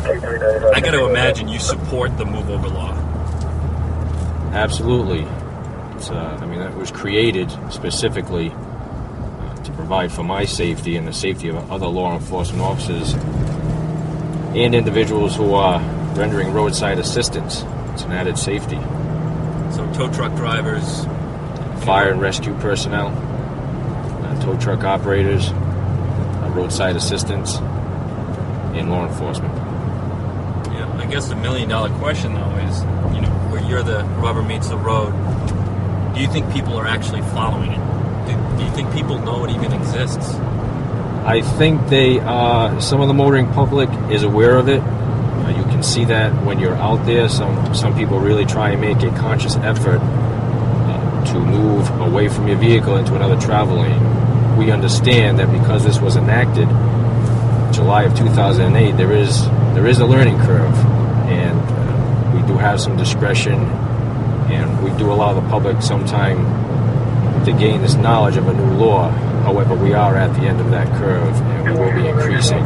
I got to imagine you support the move over law. Absolutely. I mean, it was created specifically to provide for my safety and the safety of other law enforcement officers and individuals who are rendering roadside assistance. It's an added safety. So tow truck drivers, fire and rescue personnel, tow truck operators, roadside assistants, and law enforcement. Yeah, I guess the $1 million question though is, where you're the rubber meets the road, do you think people are actually following it? Do you think people know it even exists? I think some of the motoring public is aware of it. You can see that when you're out there. Some people really try and make a conscious effort to move away from your vehicle into another travel lane. We understand that because this was enacted July of 2008, there is a learning curve, and we do have some discretion, and we do allow the public some time to gain this knowledge of a new law. However, we are at the end of that curve, and we will be increasing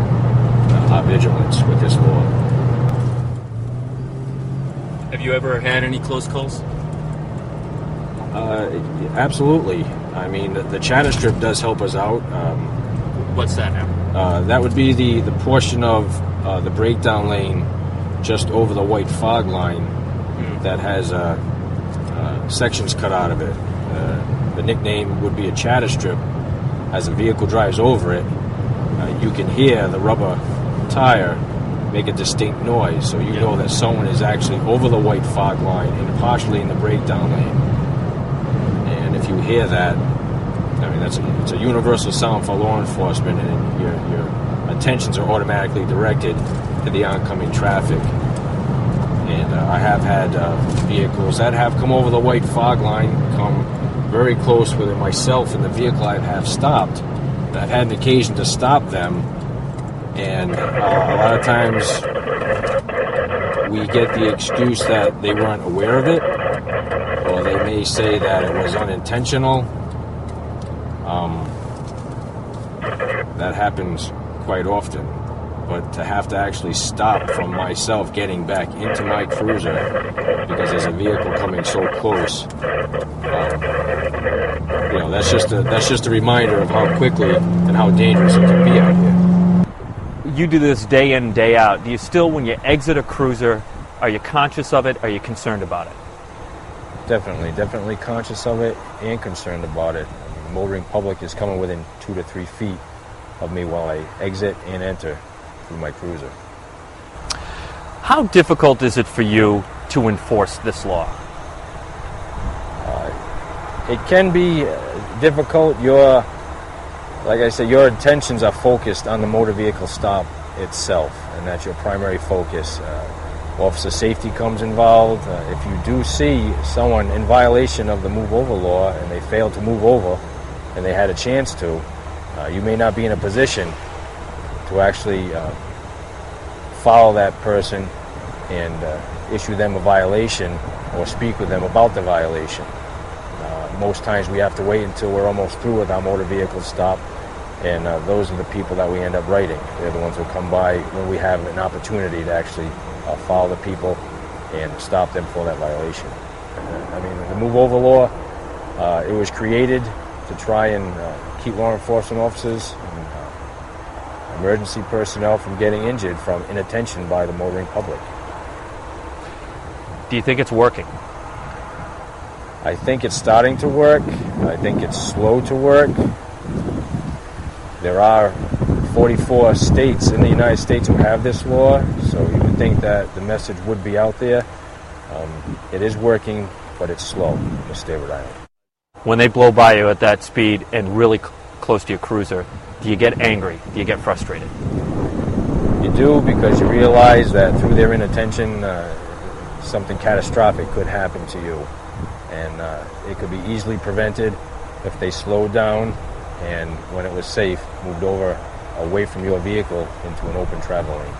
our vigilance with this law. Have you ever had any close calls? Absolutely. I mean, the chatter strip does help us out. What's that now? That would be the portion of the breakdown lane just over the white fog line that has sections cut out of it. The nickname would be a chatter strip. As a vehicle drives over it, you can hear the rubber tire make a distinct noise, so you know that someone is actually over the white fog line and partially in the breakdown lane. And if you hear that, I mean, it's a universal sound for law enforcement, and your attentions are automatically directed to the oncoming traffic. And I have had vehicles that have come over the white fog line, come very close with it myself and the vehicle I have stopped. I've had an occasion to stop them, and a lot of times we get the excuse that they weren't aware of it, or they may say that it was unintentional. That happens quite often. But to have to actually stop from myself getting back into my cruiser because there's a vehicle coming so close, that's just a reminder of how quickly and how dangerous it can be out here. You do this day in, day out. Do you still, when you exit a cruiser, are you conscious of it? Are you concerned about it? Definitely conscious of it and concerned about it. I mean, the motoring public is coming within 2 to 3 feet of me while I exit and enter through my cruiser. How difficult is it for you to enforce this law? It can be difficult. Like I said, your intentions are focused on the motor vehicle stop itself, and that's your primary focus. Officer safety comes involved. If you do see someone in violation of the move over law and they fail to move over and they had a chance to, you may not be in a position to actually follow that person and issue them a violation or speak with them about the violation. Most times we have to wait until we're almost through with our motor vehicle stop, and those are the people that we end up writing. They're the ones who come by when we have an opportunity to actually follow the people and stop them for that violation. I mean, the move over law, it was created to try and keep law enforcement officers and emergency personnel from getting injured from inattention by the motoring public. Do you think it's working? I think it's starting to work. I think it's slow to work. There are 44 states in the United States who have this law, so you would think that the message would be out there. It is working, but it's slow in the state of Rhode Island. When they blow by you at that speed and really close to your cruiser, do you get angry? Do you get frustrated? You do, because you realize that through their inattention, something catastrophic could happen to you. And it could be easily prevented if they slowed down and, when it was safe, moved over away from your vehicle into an open travel lane.